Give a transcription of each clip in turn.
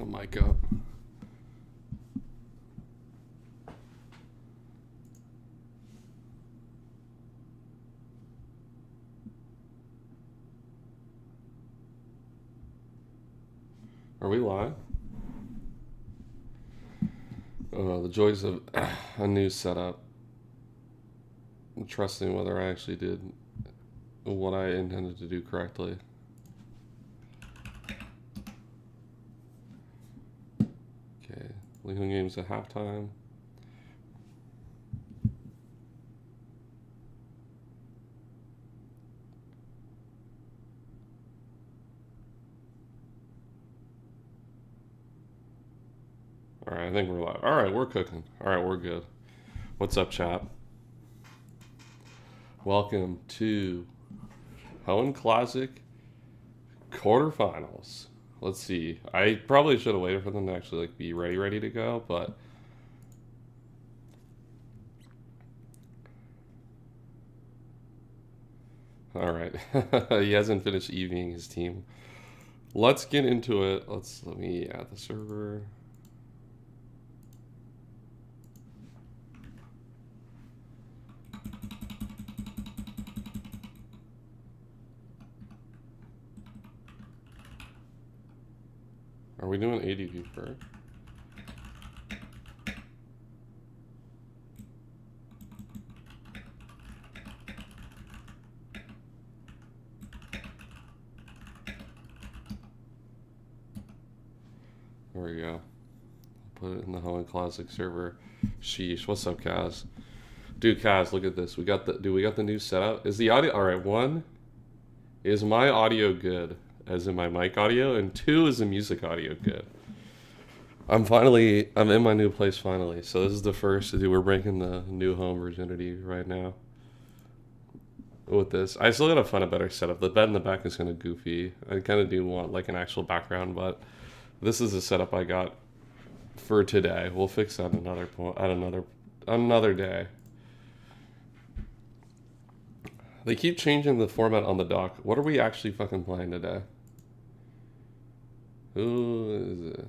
mic up. Are we live? The joys of a new setup. I'm trusting whether I actually did what I intended to do correctly. Okay, Hoenn games at halftime. All right, I think we're live. All right, we're cooking. All right, we're good. What's up, chat? Welcome to Hoenn Khlazic quarterfinals. Let's see. I probably should have waited for them to actually be ready to go, but all right. He hasn't finished EVing his team. Let's get into it. Let me add the server. Are we doing ADV first? There we go. Put it in the Hoenn Khlazic server. Sheesh. What's up, Kaz? Dude, Kaz, look at this. We got the new setup. Is the audio all right? One, is my audio good? As in my mic audio, and two, is the music audio good? I'm in my new place finally. So this is the first to do. We're breaking the new home virginity right now with this. I still gotta find a better setup. The bed in the back is kind of goofy. I kind of do want like an actual background, but this is the setup I got for today. We'll fix that another point at another day. They keep changing the format on the dock. What are we actually fucking playing today? Who is it?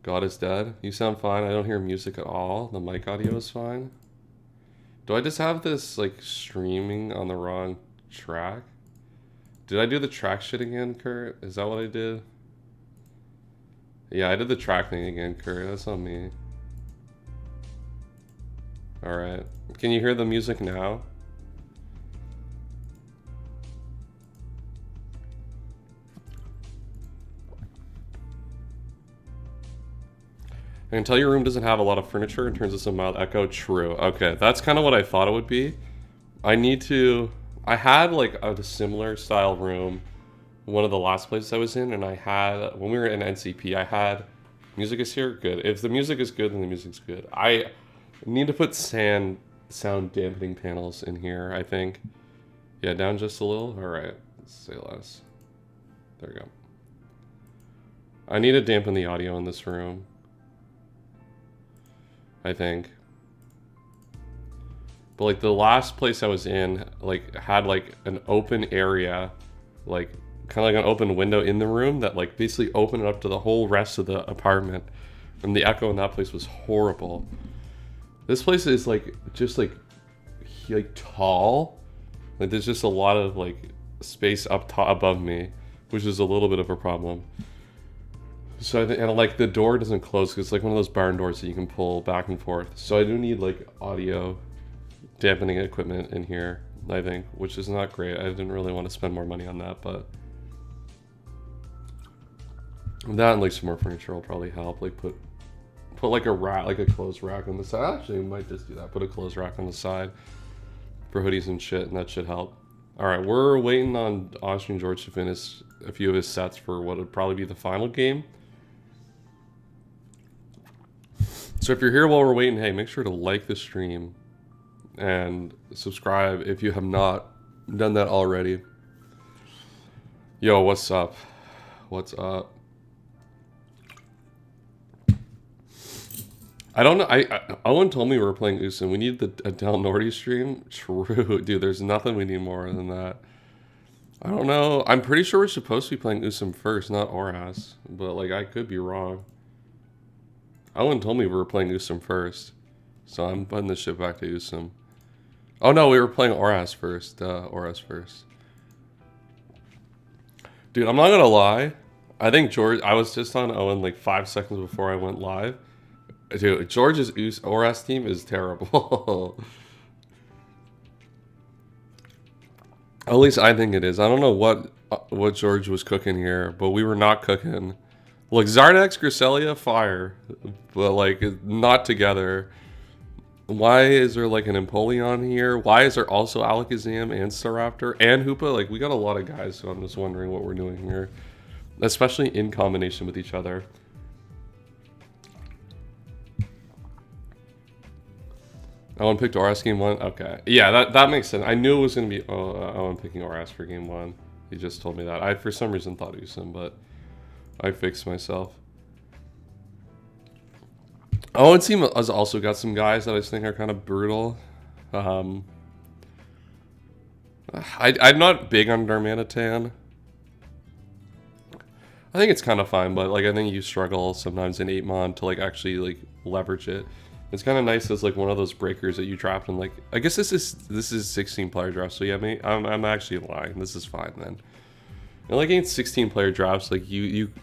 God is dead. You sound fine. I don't hear music at all. The mic audio is fine. Do I just have this like streaming on the wrong track? Did I do the track shit again, Kurt? Is that what I did? Yeah, I did the track thing again, Kurt. That's on me. Alright. Can you hear the music now? I can tell your room doesn't have a lot of furniture in terms of some mild echo. True. Okay, that's kind of what I thought it would be. I had like a similar style room one of the last places I was in, and I had, when we were in NCP, I had, music is here? Good. If the music is good, then the music's good. I need to put sound dampening panels in here, I think. Yeah, down just a little? Alright, let's say less. There we go. I need to dampen the audio in this room, I think. But like the last place I was in, like had like an open area, like kind of like an open window in the room that like basically opened it up to the whole rest of the apartment. And the echo in that place was horrible. This place is like just like tall. Like there's just a lot of like space up top above me, which is a little bit of a problem. So and like the door doesn't close because it's like one of those barn doors that you can pull back and forth. So I do need like audio dampening equipment in here, I think, which is not great. I didn't really want to spend more money on that, but that and like some more furniture will probably help. Like put like a rack, like a clothes rack on the side. Actually, we might just do that. Put a clothes rack on the side for hoodies and shit, and that should help. All right, we're waiting on Austriangeorge to finish a few of his sets for what would probably be the final game. So if you're here while we're waiting, hey, make sure to like the stream and subscribe if you have not done that already. Yo, what's up? What's up? I don't know. Owen told me we were playing Usun. We need the Del Norte stream. True, dude. There's nothing we need more than that. I don't know. I'm pretty sure we're supposed to be playing Usum first, not Oras. But, like, I could be wrong. Owen told me we were playing Usum first. So I'm putting this shit back to Usum. Oh, no, we were playing Oras first. Oras first. Dude, I'm not gonna lie. I think George... I was just on Owen, like, 5 seconds before I went live. Dude, George's Oras team is terrible. At least I think it is. I don't know what George was cooking here, but we were not cooking. Like, Zardex, Griselia, fire. But, like, not together. Why is there, like, an Empoleon here? Why is there also Alakazam and Staraptor and Hoopa? Like, we got a lot of guys, so I'm just wondering what we're doing here. Especially in combination with each other. Owen picked Oras game 1? Okay. Yeah, that makes sense. I knew it was going to be Owen picking Oras for game 1. He just told me that. I, for some reason, thought Usum, but I fixed myself. Owen's team has also got some guys that I just think are kind of brutal. I'm not big on Darmanitan. I think it's kind of fine, but like I think you struggle sometimes in 8-mon to like actually like leverage it. It's kind of nice as like one of those breakers that you dropped in like I guess this is 16-player draft. So yeah, I'm actually lying. This is fine then. And like in 16-player drafts, like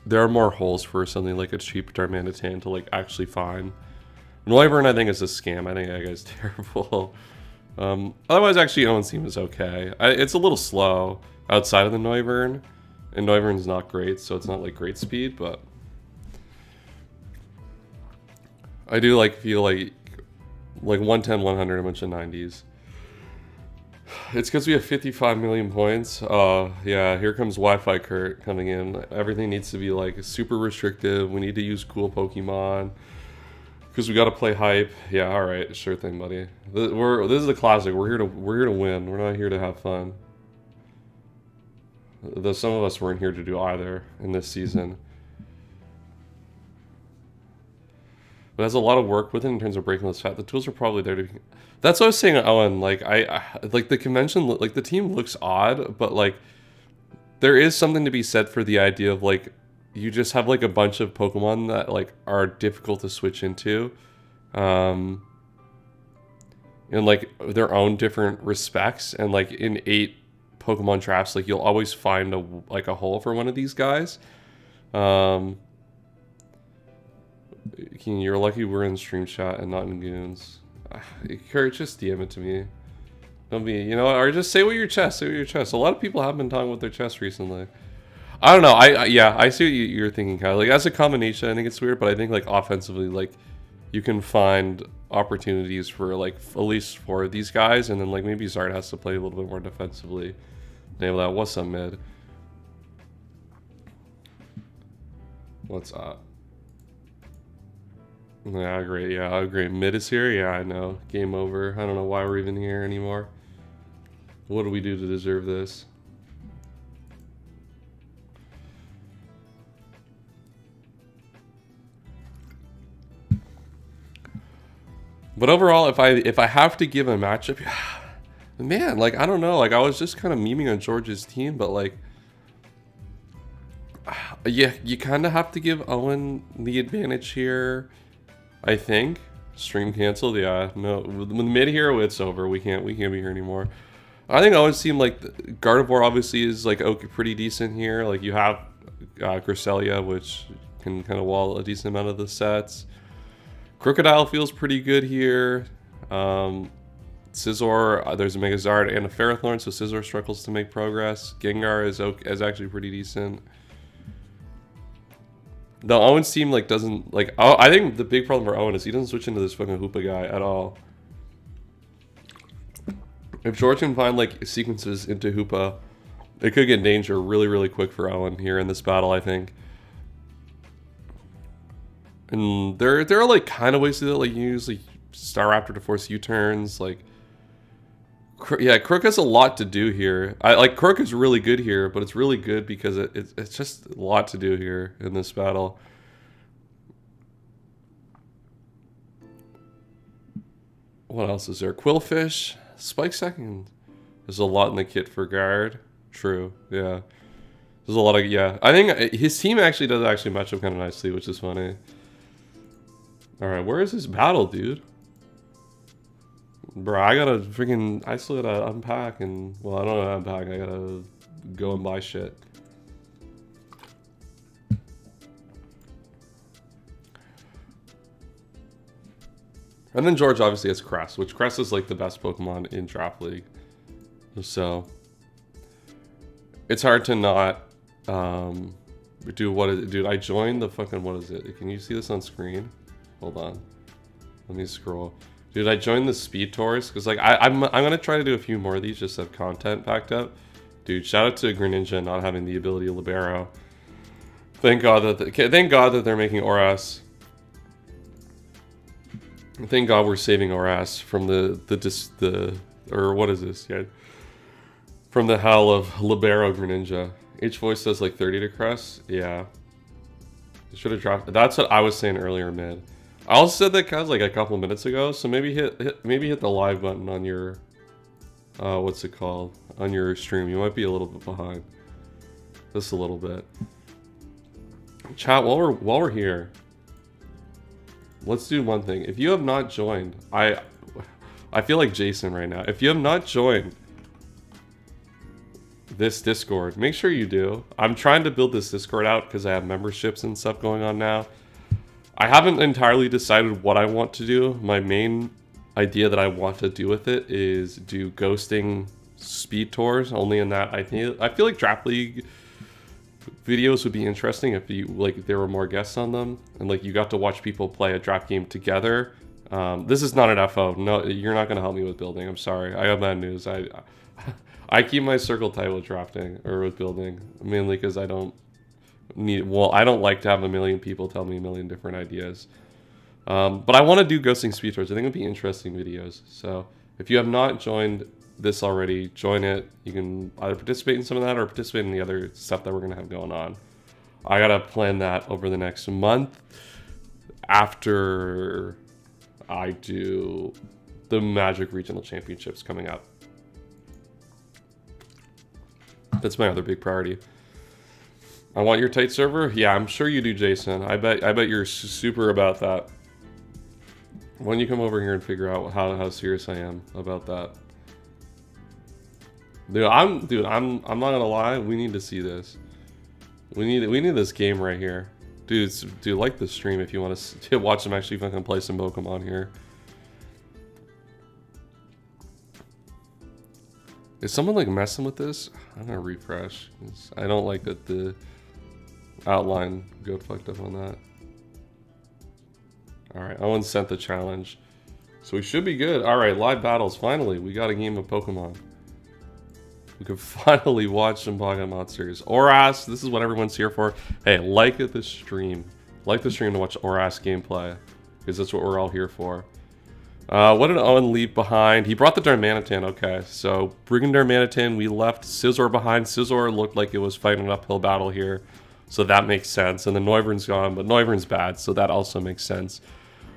there are more holes for something like a cheap Darmanitan to like actually find. Noivern I think is a scam. I think that guy's terrible. Otherwise, actually, Owen's team is okay. It's a little slow outside of the Noivern, and Noivern's not great, so it's not like great speed, but I do like feel like 110, 100, a bunch of 90s. It's because we have 55 million points. Yeah, here comes Wi-Fi Kurt coming in. Everything needs to be like super restrictive. We need to use cool Pokemon because we got to play hype. Yeah, all right, sure thing, buddy. This is the Khlazic. We're here to win. We're not here to have fun. Though some of us weren't here to do either in this season. But there's a lot of work with it in terms of breaking this fat. The tools are probably there to be... That's what I was saying, Owen. Like, I like the convention, like the team looks odd, but like there is something to be said for the idea of like you just have like a bunch of Pokemon that like are difficult to switch into, in like their own different respects. And like in 8 Pokemon drafts, like you'll always find a hole for one of these guys. You're lucky we're in stream chat and not in Goons. Kurt, just DM it to me. Don't be, you know, or just say what your chest. Say what your chest. A lot of people have been talking with their chest recently. I don't know. Yeah, I see what you're thinking, Kyle. Like as a combination, I think it's weird, but I think like offensively, like you can find opportunities for like at least 4 of these guys, and then like maybe Zard has to play a little bit more defensively. Nail that. What's up, mid? What's up? Yeah, I agree. Yeah, I agree. Mid is here. Yeah, I know. Game over. I don't know why we're even here anymore. What do we do to deserve this? But overall, if I have to give a matchup, man, like I don't know. Like I was just kind of memeing on George's team, but like, yeah, you kind of have to give Owen the advantage here. I think stream canceled. Yeah, no. With mid hero, it's over. We can't be here anymore. I think Owen's team like Gardevoir obviously is like okay, pretty decent here. Like you have Griselia, which can kind of wall a decent amount of the sets. Crocodile feels pretty good here. Scizor, there's a Megazard and a Ferrothorn, so Scizor struggles to make progress. Gengar is actually pretty decent. The Owen's team like doesn't like. I think the big problem for Owen is he doesn't switch into this fucking Hoopa guy at all. If George can find like sequences into Hoopa, it could get danger really quick for Owen here in this battle, I think. And there are like kind of ways to do that, like you use like Staraptor to force U-turns, like. Yeah, Crook has a lot to do here. Crook is really good here, but it's really good because it's just a lot to do here in this battle. What else is there? Quillfish, Spike second. There's a lot in the kit for guard. True. Yeah. There's a lot of, yeah. I think his team actually does actually match up kind of nicely, which is funny. All right, where is this battle, dude? Bro, I still gotta unpack and, well, I don't know how to unpack. I gotta go and buy shit. And then George obviously has Crest, which Crest is like the best Pokemon in Draft League. So it's hard to not dude, I joined the fucking, what is it? Can you see this on screen? Hold on. Let me scroll. Dude, I joined the speed tours because like I'm gonna try to do a few more of these just to have content packed up. Dude, shout out to Greninja not having the ability of Libero. Thank God that they're making Oras. Thank God we're saving Oras from or what is this? Yeah, from the hell of Libero Greninja. Each voice does like 30 to Crest. Yeah, should have dropped. That's what I was saying earlier, mid. I also said that Kaz like a couple minutes ago, so maybe hit the live button on your what's it called, on your stream. You might be a little bit behind, just a little bit. Chat, while we're here, let's do one thing. If you have not joined, I feel like Jason right now. If you have not joined this Discord, make sure you do. I'm trying to build this Discord out because I have memberships and stuff going on now. I haven't entirely decided what I want to do. My main idea that I want to do with it is do ghosting speed tours. Only in that I feel like Draft League videos would be interesting if there were more guests on them and like you got to watch people play a draft game together. This is not an FO. No, you're not gonna help me with building. I'm sorry. I have bad news. I keep my circle tight with drafting or with building mainly because I don't like to have a million people tell me a million different ideas. But I want to do ghosting speed tours. I think it would be interesting videos. So if you have not joined this already, join it. You can either participate in some of that or participate in the other stuff that we're going to have going on. I got to plan that over the next month after I do the Magic Regional Championships coming up. That's my other big priority. I want your tight server. Yeah, I'm sure you do, Jason. I bet you're super about that. Why don't you come over here and figure out how serious I am about that? Dude, I'm not gonna lie. We need to see this. We need this game right here, dude. Like the stream if you want to watch them actually fucking play some Pokemon here. Is someone like messing with this? I'm gonna refresh. I don't like that the outline got fucked up on that. Alright, Owen sent the challenge. So we should be good. Alright, live battles. Finally, we got a game of Pokemon. We can finally watch some Pokemon monsters. Oras, this is what everyone's here for. Hey, like the stream. Like the stream to watch Oras gameplay. Because that's what we're all here for. What did Owen leave behind? He brought the Darmanitan, okay. So, bringing Darmanitan, we left Scizor behind. Scizor looked like it was fighting an uphill battle here. So that makes sense. And then Noivern's gone, but Noivern's bad, so that also makes sense.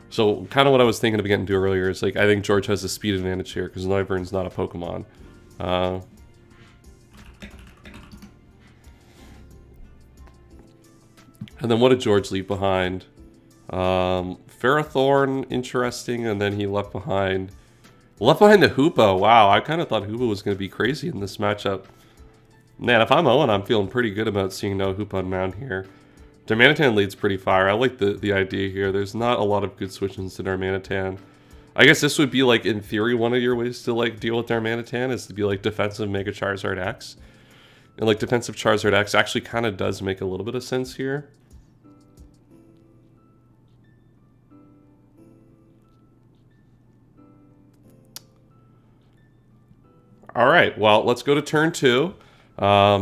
So, kind of what I was thinking of getting to earlier is, like, I think George has a speed advantage here, because Noivern's not a Pokemon. And then what did George leave behind? Ferrothorn, interesting, and then he left behind the Hoopa. Wow, I kind of thought Hoopa was going to be crazy in this matchup. Man, if I'm Owen, I'm feeling pretty good about seeing no Hoopa on mound here. Darmanitan leads pretty fire. I like the idea here. There's not a lot of good switch-ins to Darmanitan. I guess this would be, like, in theory, one of your ways to, like, deal with Darmanitan is to be, like, defensive Mega Charizard X. And, like, defensive Charizard X actually kind of does make a little bit of sense here. All right, well, let's go to turn 2. I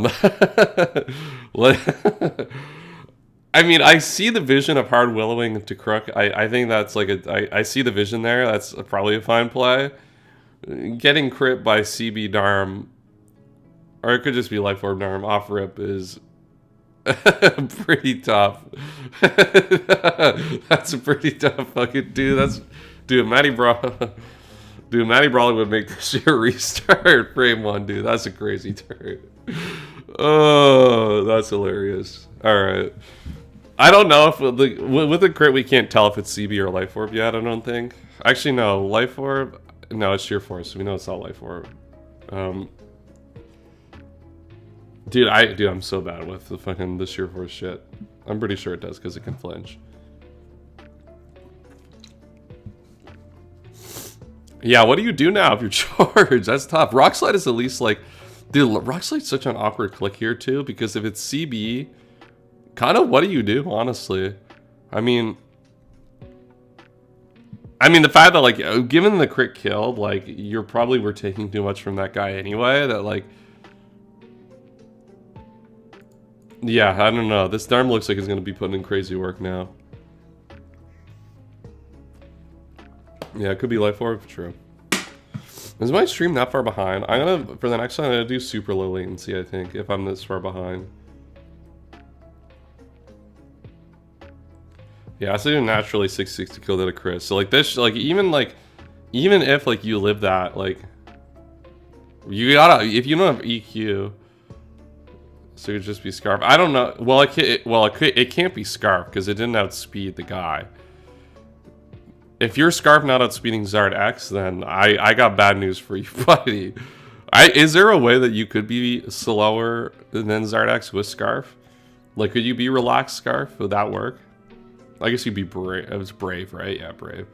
mean, I see the vision of hard willowing to Crook. I think that's like I see the vision there. That's probably a fine play. Getting crit by CB Darm, or it could just be Life Orb Darm off rip is pretty tough. That's a pretty tough fucking dude. Dude, Matty bro. Dude, Matty Brawley would make this shit restart frame 1, dude. That's a crazy turn. Oh, that's hilarious. Alright. I don't know if with the crit we can't tell if it's CB or Life Orb yet, I don't think. Actually, no. Life Orb... No, it's Sheer Force. So we know it's not Life Orb. Dude, I'm so bad with the Sheer Force shit. I'm pretty sure it does because it can flinch. Yeah, what do you do now if you're charged? That's tough. Rock Slide is at least like... Dude, Rock Slide's such an awkward click here too, because if it's CB, kind of what do you do, honestly? I mean, the fact that, like, given the crit kill, like, you're probably were taking too much from that guy anyway, that, like... Yeah, I don't know. This Darm looks like it's going to be putting in crazy work now. Yeah, it could be Life Orb, true. Is my stream that far behind? For the next one, I'm gonna do super low latency, I think, if I'm this far behind. Yeah, so you're naturally 660 kill at a crit. So like this, like even if like you live that, like you gotta, if you don't have EQ, so it could just be Scarf. I don't know. Well, it can't be Scarf because it didn't outspeed the guy. If you're Scarf not outspeeding Zard X, then I got bad news for you, buddy. Is there a way that you could be slower than Zard X with Scarf? Like, could you be Relaxed Scarf? Would that work? I guess you'd be Brave. It was Brave, right? Yeah, Brave.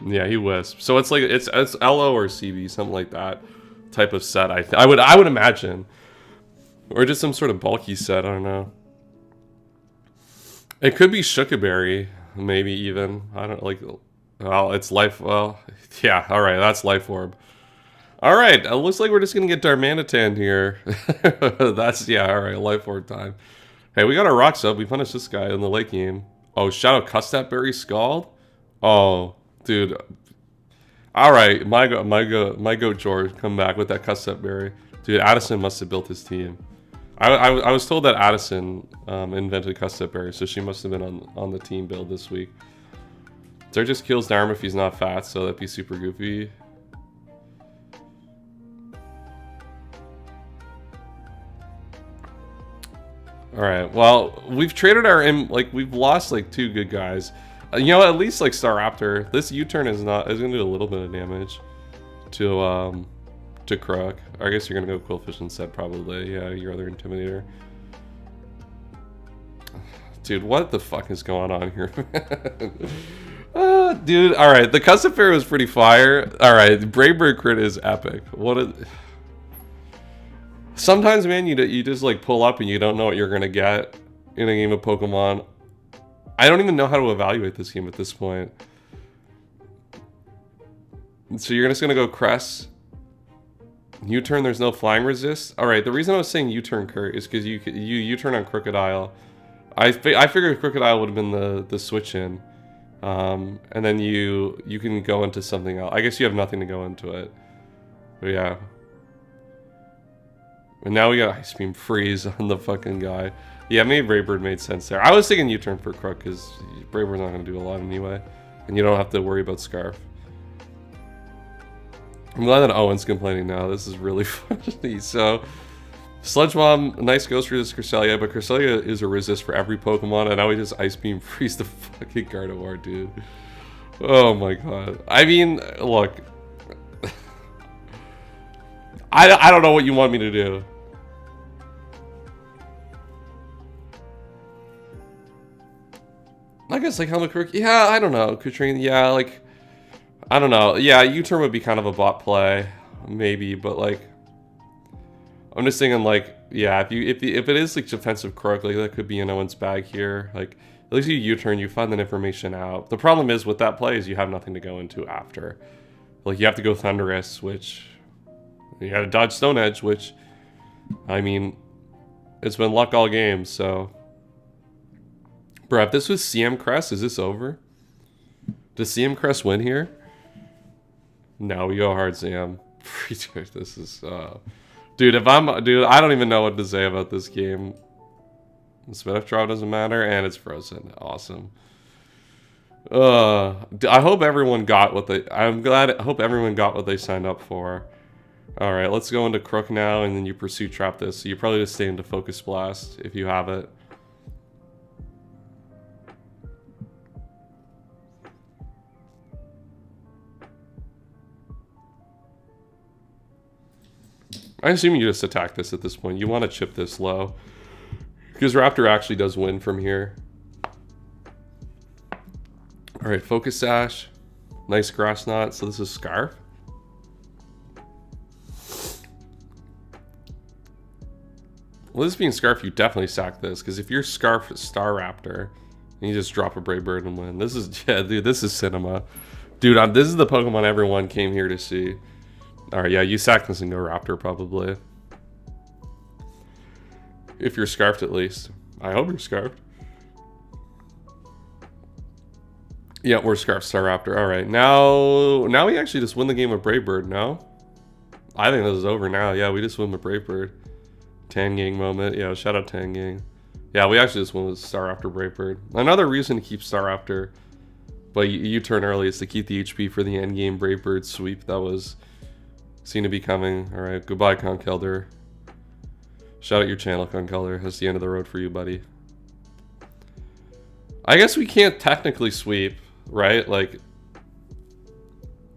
Yeah, he Wisp. So it's like it's LO or CB, something like that type of set. I would imagine, or just some sort of bulky set. I don't know. It could be Shookaberry, maybe even. I don't like. Well, it's Life... Well, yeah, alright, that's Life Orb. Alright, it looks like we're just gonna get Darmanitan here. That's, yeah, alright, Life Orb time. Hey, we got our rocks up. We punished this guy in the late game. Oh, shout out Custapberry Scald? Oh, dude. Alright, my goat George, come back with that Custapberry. Dude, Addison must have built his team. I was told that Addison invented Custapberry, so she must have been on the team build this week. Zard just kills Darm if he's not fat, so that'd be super goofy. Alright, well, we've traded we've lost like 2 good guys. You know, at least like Staraptor, this U-turn is gonna do a little bit of damage to Croc. I guess you're gonna go Quillfish instead, probably. Yeah, your other Intimidator. Dude, what the fuck is going on here, man? Dude, alright, the Custom Fair was pretty fire. Alright, Brave Bird crit is epic. Sometimes, man, you just like pull up and you don't know what you're gonna get in a game of Pokemon. I don't even know how to evaluate this game at this point. So you're just gonna go Crest. U-turn, there's no flying resist. Alright, the reason I was saying U-turn, Kurt, is because you U-turn on Crocodile. I figured Crocodile would have been the switch in. And then you can go into something else. I guess you have nothing to go into it. But yeah. And now we got Ice Beam Freeze on the fucking guy. Yeah, maybe Brave Bird made sense there. I was thinking U-turn for Crook because Brave Bird's not going to do a lot anyway. And you don't have to worry about Scarf. I'm glad that Owen's complaining now. This is really funny. So, Sludge Bomb, nice Ghost for this Cresselia, but Cresselia is a resist for every Pokemon, and now we just Ice Beam Freeze the fucking Gardevoir, dude. Oh my god. I mean, look. I don't know what you want me to do. I guess, like, Helmet Crook, yeah, I don't know. Kutrine, yeah, like, I don't know. Yeah, U-turn would be kind of a bot play, maybe, but, like, I'm just thinking, like, yeah, if it is like defensive Crook, like that could be in Owen's bag here. Like, at least you U-turn, you find that information out. The problem is with that play is you have nothing to go into after. Like, you have to go Thundurus, which you got to dodge Stone Edge, which, I mean, it's been luck all game. So, bro, if this was CM Crest, is this over? Does CM Crest win here? No, we go hard, Sam. This is. Dude, I don't even know what to say about this game. The Smith draw doesn't matter, and it's frozen. Awesome. I hope everyone got what they... I hope everyone got what they signed up for. Alright, let's go into Crook now, and then you Pursuit Trap this. So you probably just stay into Focus Blast if you have it. I assume you just attack this at this point. You want to chip this low. Because Raptor actually does win from here. Alright, Focus Sash. Nice Grass Knot. So this is Scarf. Well, this being Scarf, you definitely sack this. Because if you're Scarf Star Raptor, you just drop a Brave Bird and win. This is, yeah, dude, this is cinema. Dude, this is the Pokemon everyone came here to see. Alright, yeah, you sack this and go Raptor, probably. If you're Scarfed, at least. I hope you're Scarfed. Yeah, we're Scarfed Star Raptor. Alright, now we actually just win the game with Brave Bird, no? I think this is over now. Yeah, we just win with Brave Bird. Tangang moment. Yeah, shout out Tangang. Yeah, we actually just won with Star Raptor Brave Bird. Another reason to keep Star Raptor, but you turn early, is to keep the HP for the endgame Brave Bird sweep that was seen to be coming. Alright, goodbye, Conkeldurr. Shout out your channel, Conkeldurr. That's the end of the road for you, buddy. I guess we can't technically sweep, right? Like,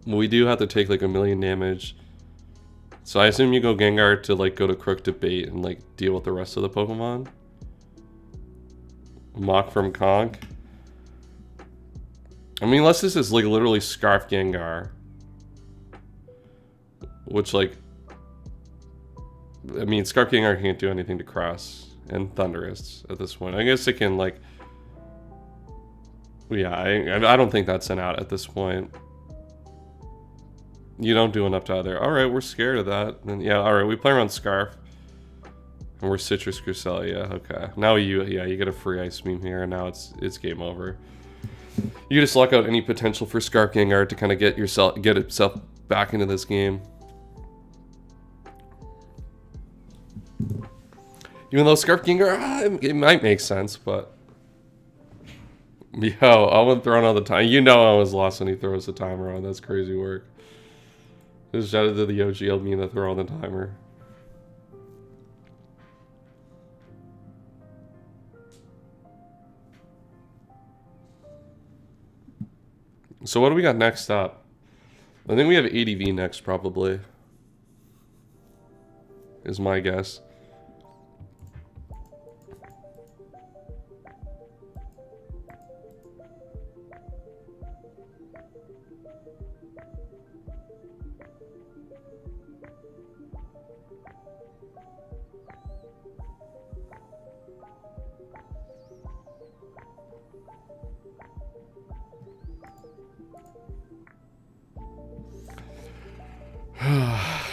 we do have to take like 1,000,000 damage. So I assume you go Gengar to like go to Crook to bait and like deal with the rest of the Pokemon. Mock from Conk. I mean, unless this is like literally Scarf Gengar. Which like... I mean, Scarf Gengar can't do anything to Cross and Thundurus at this point. I guess it can like... Yeah, I don't think that's an out at this point. You don't do enough to either. Alright, we're scared of that. And yeah, alright, we play around Scarf. And we're Citrus Cresselia. Okay. Now you get a free Ice Beam here, and now it's game over. You just lock out any potential for Scarf Gengar to kind of get itself back into this game. Even though Scarf Gengar, it might make sense, but... Yo, Owen throwing all the time. You know Owen's lost when he throws the timer on. That's crazy work. Just shout out to the Ogalbina that throw on the timer. So what do we got next up? I think we have ADV next, probably. Is my guess.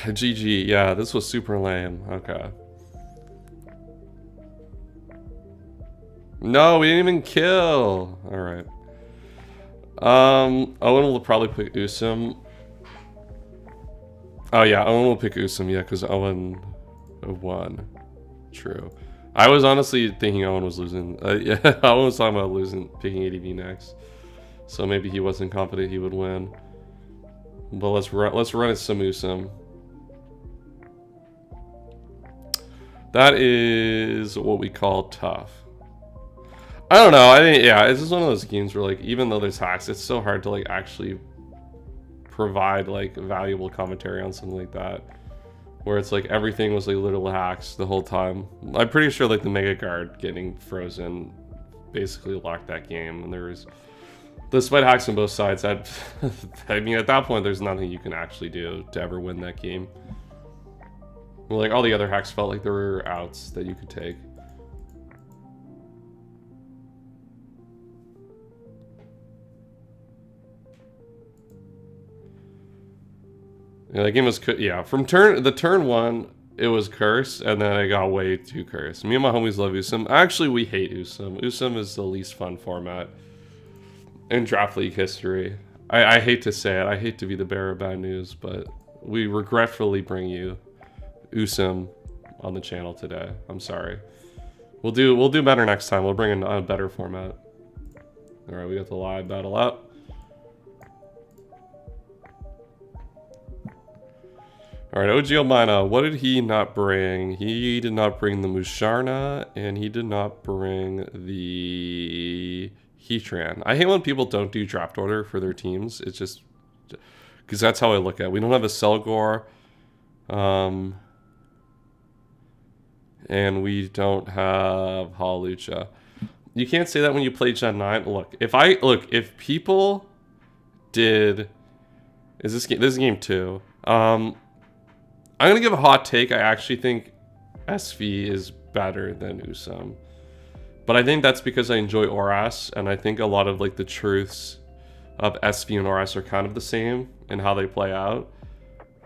GG, yeah, this was super lame. Okay. No, we didn't even kill. Alright. Owen will probably pick Usum. Oh yeah, Owen will pick Usum, yeah, because Owen won. True. I was honestly thinking Owen was losing. Yeah, Owen was talking about picking ADV next. So maybe he wasn't confident he would win. But let's run it some Usum. That is what we call tough. I don't know. I think, yeah, it's just one of those games where, like, even though there's hacks, it's so hard to, like, actually provide, like, valuable commentary on something like that. Where it's, like, everything was, like, literal hacks the whole time. I'm pretty sure, like, the Mega Guard getting frozen basically locked that game. And there was, despite hacks on both sides, I mean, at that point, there's nothing you can actually do to ever win that game. Well, like, all the other hacks felt like there were outs that you could take. Yeah, that game was, yeah, from turn one, it was Curse, and then I got way too Curse. Me and my homies love Usum. Actually, we hate Usum. Usum is the least fun format in Draft League history. I hate to say it. I hate to be the bearer of bad news, but we regretfully bring you Usum on the channel today. I'm sorry. We'll do better next time. We'll bring in a better format. All right, we got the live battle up. All right, Ogalbina, what did he not bring? He did not bring the Musharna, and he did not bring the Heatran. I hate when people don't do draft order for their teams. It's just because that's how I look at it. We don't have a Selgor, and we don't have Hawlucha. You can't say that when you play Gen 9. If people did, this is game 2. I'm gonna give a hot take. I actually think SV is better than Usum, but I think that's because I enjoy Oras, and I think a lot of like the truths of SV and Oras are kind of the same in how they play out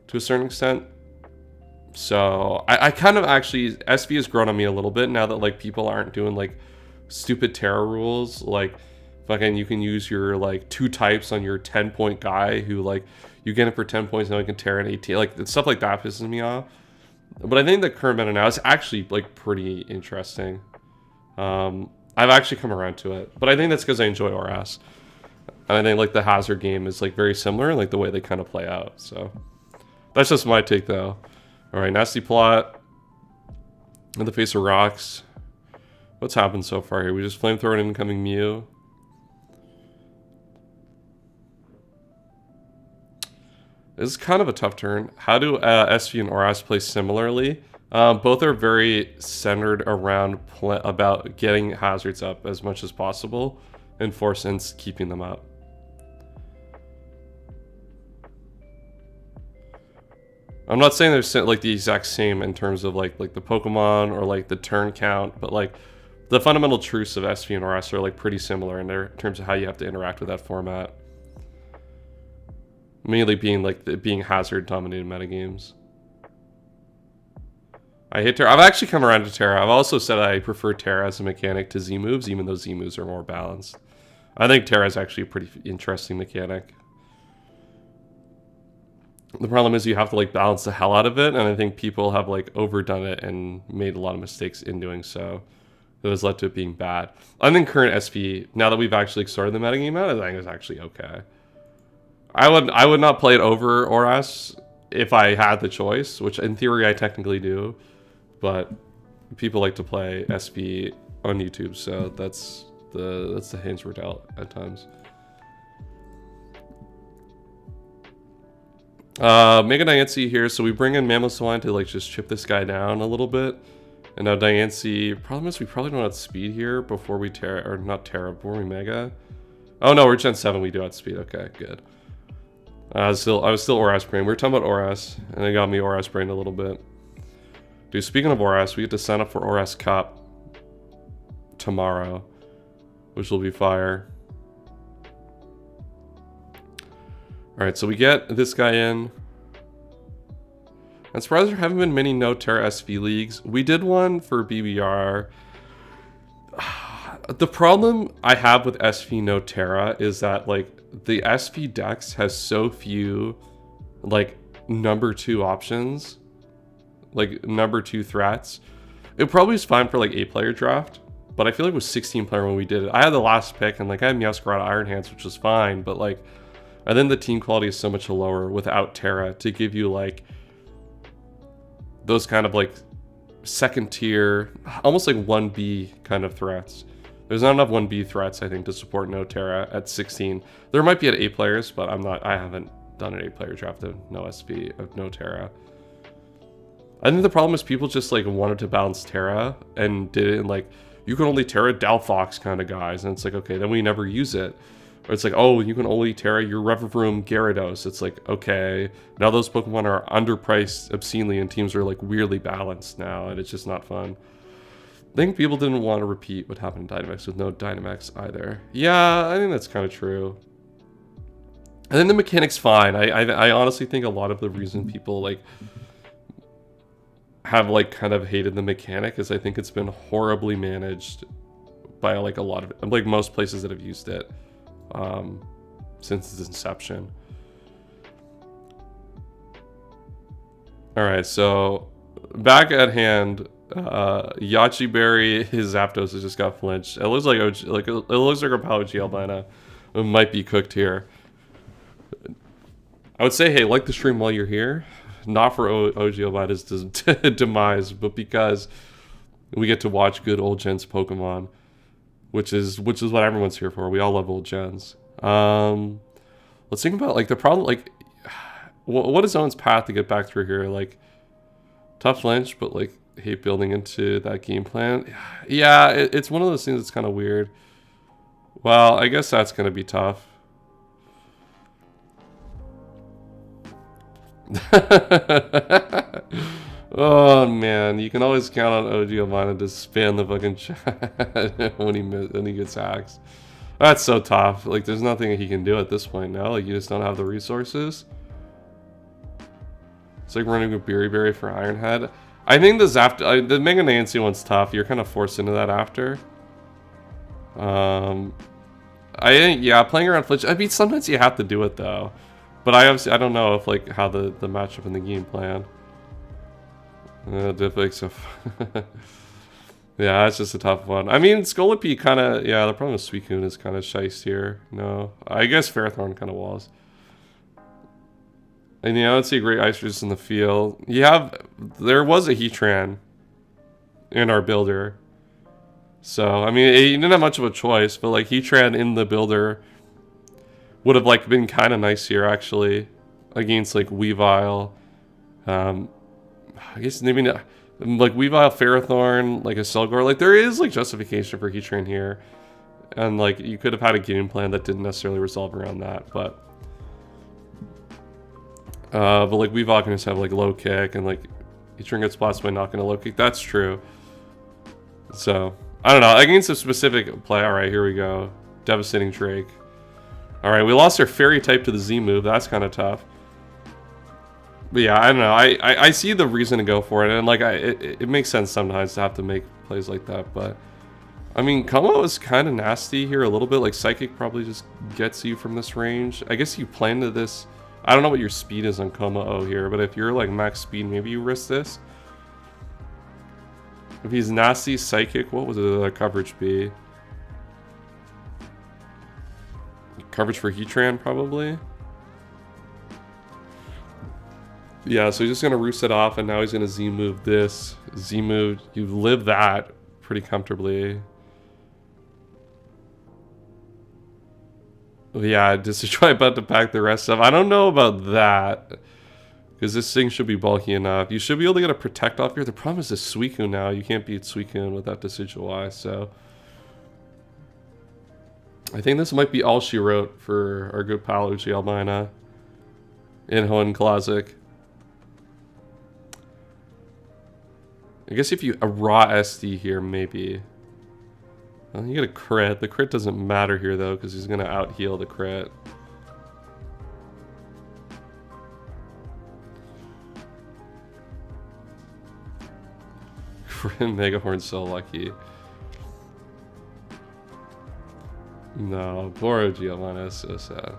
to a certain extent. So I kind of actually, SV has grown on me a little bit now that like people aren't doing like stupid Terra rules, like fucking you can use your like 2 types on your 10-point guy who like you get it for 10 points now you can Terra an 18, like stuff like that pisses me off. But I think the current meta now is actually like pretty interesting. I've actually come around to it, but I think that's because I enjoy Oras, and I think like the hazard game is like very similar in like the way they kind of play out. So that's just my take though. All right, nasty plot in the face of rocks. What's happened so far here? We just flamethrower an incoming Mew. This is kind of a tough turn. How do SV and Oras play similarly? Both are very centered around about getting hazards up as much as possible and force keeping them up. I'm not saying they're like the exact same in terms of like the Pokemon or like the turn count, but like the fundamental truths of SV and Oras are like pretty similar in terms of how you have to interact with that format. Mainly being like being hazard dominated metagames. I hate Terra. I've actually come around to Terra. I've also said I prefer Terra as a mechanic to Z moves, even though Z moves are more balanced. I think Terra is actually a pretty interesting mechanic. The problem is you have to like balance the hell out of it, and I think people have like overdone it and made a lot of mistakes in doing so. That has led to it being bad. I think current SP, now that we've actually sorted the metagame out, I think it's actually okay. I would not play it over Oras if I had the choice, which in theory I technically do, but people like to play SP on YouTube, so that's the hands we're dealt at times. Mega Diancie here, so we bring in Mamoswine to like just chip this guy down a little bit. And now Diancie, problem is we probably don't have speed here before we Terra, or not Terra, before we Mega. Oh no, we're Gen 7, we do have speed, okay, good. I was still Oras Brain. We were talking about Oras, and it got me Oras Brain a little bit. Dude, speaking of Oras, we get to sign up for Oras Cup tomorrow, which will be fire. Alright, so we get this guy in. I'm surprised there haven't been many no Terra SV leagues. We did one for BBR. The problem I have with SV no Terra is that like the SV Dex has so few like number 2 options, like number 2 threats. It probably is fine for like 8-player draft, but I feel like it was 16-player when we did it. I had the last pick and like I had Meowscarada Iron Hands, which was fine, but like and then the team quality is so much lower without Terra to give you like those kind of like second tier, almost like 1B kind of threats. There's not enough 1B threats, I think, to support no Terra at 16. There might be at 8 players, but I haven't done an 8-player draft of no SV, of no Terra. I think the problem is people just like wanted to balance Terra and did it in like, you can only Terra Delphox kind of guys. And it's like, okay, then we never use it. Or it's like, oh, you can only Terra your Revavroom Gyarados. It's like, okay, now those Pokemon are underpriced obscenely and teams are like weirdly balanced now, and it's just not fun. I think people didn't want to repeat what happened in Dynamax with no Dynamax either. Yeah, I think that's kind of true. And then the mechanic's fine. I honestly think a lot of the reason people like have like kind of hated the mechanic is I think it's been horribly managed by like a lot of like most places that have used it since its inception. All right, so back at hand, Yachi Berry, his Zapdos has just got flinched. It looks like it looks like our Ogalbina might be cooked here. I would say, hey, like the stream while you're here, not for Ogalbina's demise, but because we get to watch good old gens Pokemon, which is what everyone's here for. We all love old gens. Let's think about like the problem. Like, what is Owen's path to get back through here? Like, tough flinch, but like hate building into that game plan. Yeah, it's one of those things that's kind of weird. Well, I guess that's gonna be tough. Oh man, you can always count on Ogalbina to spam the fucking chat when he gets axed. That's so tough. Like, there's nothing he can do at this point now. Like, you just don't have the resources. It's like running with Berry for Ironhead. I think the Mega Nancy one's tough. You're kind of forced into that after. Yeah, playing around flinch. I mean, sometimes you have to do it though. But I don't know if like how the matchup in the game plan. Yeah, it's just a tough one. I mean, Scolipede kind of, yeah, the problem with Suicune is kind of shiced here. No, I guess Ferrothorn kind of walls. And yeah, I don't see a great Ice Resist in the field. There was a Heatran in our builder. So, I mean, you didn't have much of a choice, but like Heatran in the builder would have like been kind of nice here actually against like Weavile. I guess maybe not. Like Weavile, Ferrothorn, like a Selgor, like there is like justification for Heatran here, and like you could have had a game plan that didn't necessarily resolve around that, but like Weavile can just have like low kick, and like Heatran gets blasted by knocking a low kick. That's true. So I don't know, against a specific play. All right, here we go. Devastating Drake. All right, we lost our Fairy type to the Z move. That's kind of tough. But yeah, I don't know. I see the reason to go for it, and like it makes sense sometimes to have to make plays like that. But I mean, Como is kind of nasty here a little bit. Like Psychic probably just gets you from this range. I guess you play into this. I don't know what your speed is on Como here, but if you're like max speed, maybe you risk this. If he's nasty Psychic, what would the coverage be? Coverage for Heatran probably. Yeah, so he's just going to roost it off, and now he's going to Z-move this. Z-move, you live that pretty comfortably. Yeah, Destroy about to pack the rest of. I don't know about that, because this thing should be bulky enough. You should be able to get a Protect off here. The problem is this Suicune now. You can't beat Suicune without Decidueye, so... I think this might be all she wrote for our good pal Ogalbina in Hoenn Khlazic. I guess if you a raw SD here, maybe. Well, you get a crit. The crit doesn't matter here though, because he's gonna out heal the crit. Megahorn's so lucky. No, poor Ogalbina is so sad.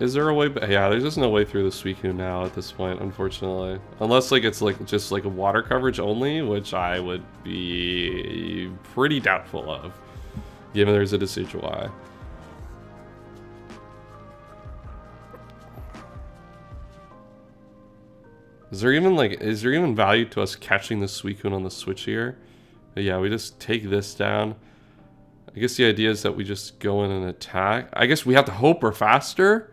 Is there a way? Yeah, there's just no way through the Suicune now at this point, unfortunately. Unless like it's like just like a water coverage only, which I would be pretty doubtful of, given there's a Decidueye. Is there even value to us catching the Suicune on the switch here? But yeah, we just take this down. I guess the idea is that we just go in and attack. I guess we have to hope we're faster.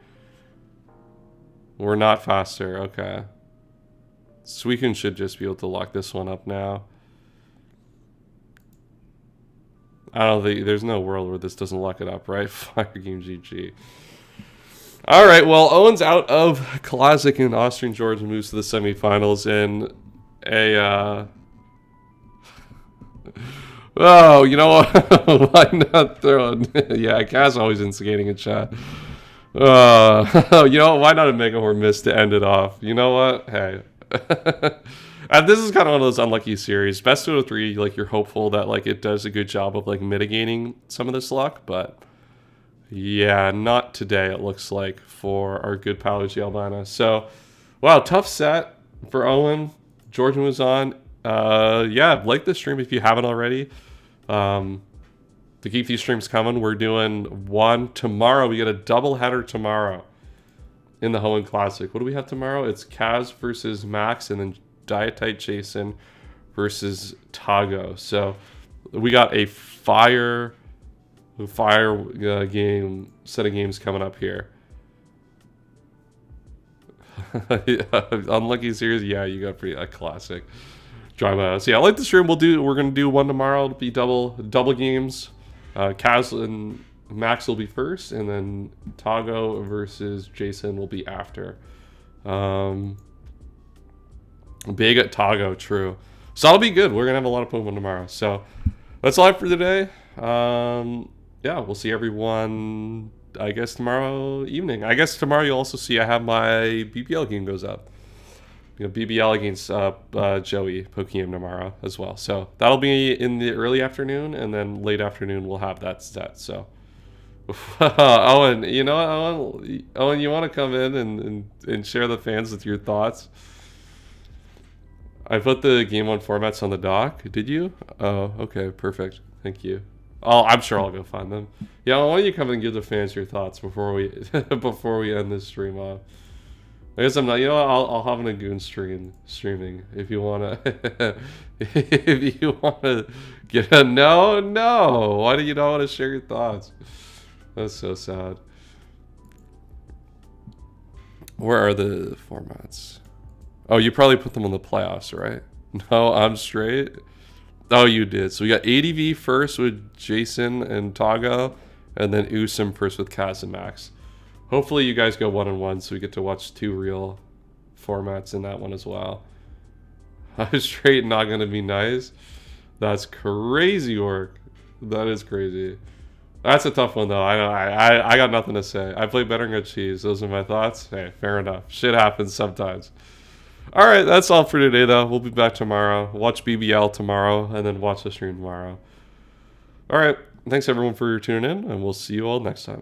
We're not faster. Okay. Suicune should just be able to lock this one up now. I don't think there's no world where this doesn't lock it up, right? Fire game GG. All right. Well, Owen's out of Khlazic, and Austriangeorge moves to the semifinals in a. Oh, you know what? Why not throw it? Yeah, Kaz always instigating a chat. You know what? Why not a Megahorn miss to end it off? You know what? Hey. This is kind of one of those unlucky series. Best out of 3, like, you're hopeful that, like, it does a good job of, like, mitigating some of this luck, but yeah, not today, it looks like, for our good pal Ogalbina. So, wow, tough set for Owen. Georgia moves on. Yeah, like this stream if you haven't already. To keep these streams coming, we're doing one tomorrow. We get a double header tomorrow in the Hoenn Khlazic. What do we have tomorrow? It's Kaz versus Max, and then Dietite Jason versus Tago. So we got a fire game set of games coming up here. Unlucky series, yeah, you got a classic drama. So yeah, I like the stream. We're gonna do one tomorrow. It'll be double games. Kaz and Max will be first, and then Tago versus Jason will be after. Big at Tago, true. So that'll be good. We're gonna have a lot of Pokemon tomorrow. So that's all for today. Yeah, we'll see everyone, I guess, tomorrow evening. I guess tomorrow you'll also see I have my BBL game goes up. BBL against Joey Pokemon tomorrow as well. So that'll be in the early afternoon, and then late afternoon we'll have that set. So Owen, you know what, Owen, you want to come in and share the fans with your thoughts? I put the game one formats on the doc. Did you? Oh, okay, perfect. Thank you. I'm sure I'll go find them. Yeah, why don't you come and give the fans your thoughts before we before we end this stream off? I guess I'm not. You know what? I'll have an Agoon streaming if you wanna. If you wanna get a no. Why do you not want to share your thoughts? That's so sad. Where are the formats? Oh, you probably put them on the playoffs, right? No, I'm straight. Oh, you did. So we got ADV first with Jason and Tago, and then Usum first with Kaz and Max. Hopefully you guys go 1-1, so we get to watch 2 real formats in that one as well. I'm straight not going to be nice. That's crazy work. That is crazy. That's a tough one, though. I got nothing to say. I play better than cheese. Those are my thoughts. Hey, fair enough. Shit happens sometimes. All right, that's all for today, though. We'll be back tomorrow. Watch BBL tomorrow, and then watch the stream tomorrow. All right, thanks, everyone, for tuning in, and we'll see you all next time.